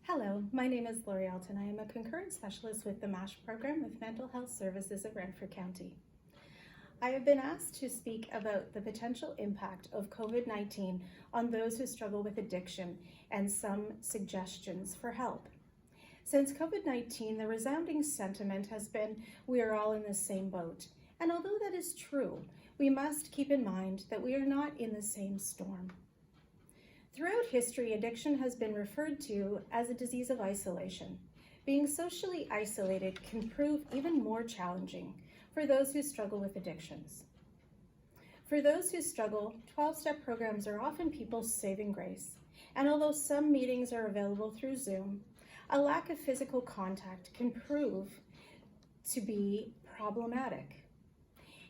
Hello, my name is Laurie Alton. I am a concurrent specialist with the MASH program with Mental Health Services of Renfrew County. I have been asked to speak about the potential impact of COVID-19 on those who struggle with addiction and some suggestions for help. Since COVID-19, the resounding sentiment has been, we are all in the same boat. And although that is true, we must keep in mind that we are not in the same storm. Throughout history, addiction has been referred to as a disease of isolation. Being socially isolated can prove even more challenging for those who struggle with addictions. For those who struggle, 12-step programs are often people's saving grace. And although some meetings are available through Zoom, a lack of physical contact can prove to be problematic.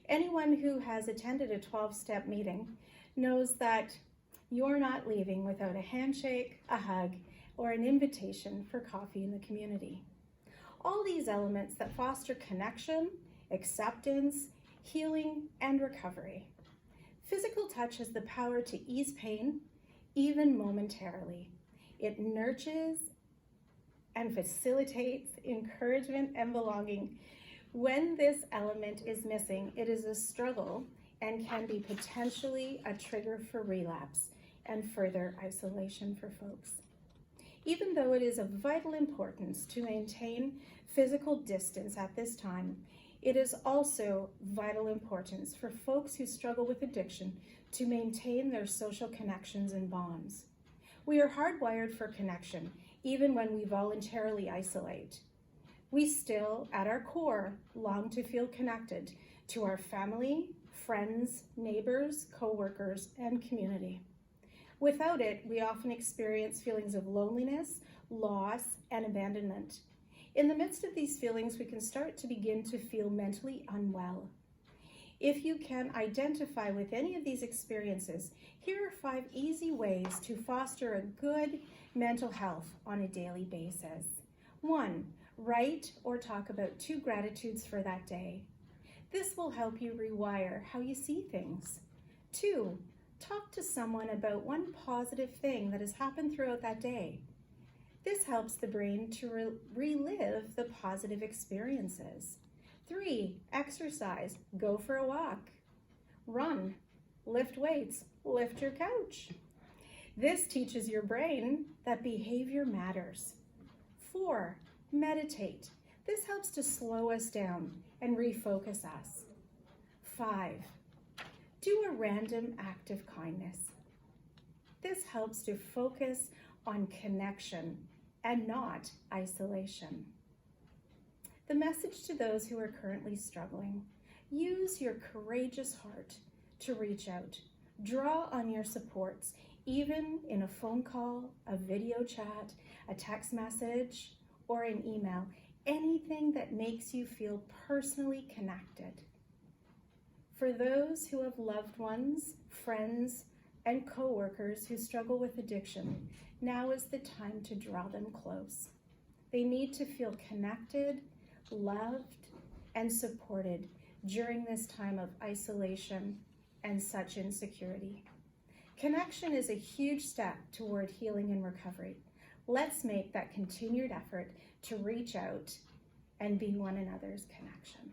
Anyone who has attended a 12-step meeting knows that you're not leaving without a handshake, a hug, or an invitation for coffee in the community. All these elements that foster connection, acceptance, healing, and recovery. Physical touch has the power to ease pain, even momentarily. It nurtures and facilitates encouragement and belonging. When this element is missing, it is a struggle and can be potentially a trigger for relapse and further isolation for folks. Even though it is of vital importance to maintain physical distance at this time, it is also vital importance for folks who struggle with addiction to maintain their social connections and bonds. We are hardwired for connection, even when we voluntarily isolate. We still, at our core, long to feel connected to our family, friends, neighbors, co-workers, and community. Without it, we often experience feelings of loneliness, loss, and abandonment. In the midst of these feelings, we can start to begin to feel mentally unwell. If you can identify with any of these experiences, here are 5 easy ways to foster a good mental health on a daily basis. 1, write or talk about 2 gratitudes for that day. This will help you rewire how you see things. 2, talk to someone about one positive thing that has happened throughout that day. This helps the brain to relive the positive experiences. 3, exercise, go for a walk, run, lift weights, lift your couch. This teaches your brain that behavior matters. 4, meditate. This helps to slow us down and refocus us. 5, do a random act of kindness. This helps to focus on connection and not isolation. The message to those who are currently struggling: use your courageous heart to reach out. Draw on your supports, even in a phone call, a video chat, a text message, or an email. Anything that makes you feel personally connected. For those who have loved ones, friends, and co-workers who struggle with addiction, now is the time to draw them close. They need to feel connected, loved, and supported during this time of isolation and such insecurity. Connection is a huge step toward healing and recovery. Let's make that continued effort to reach out and be one another's connection.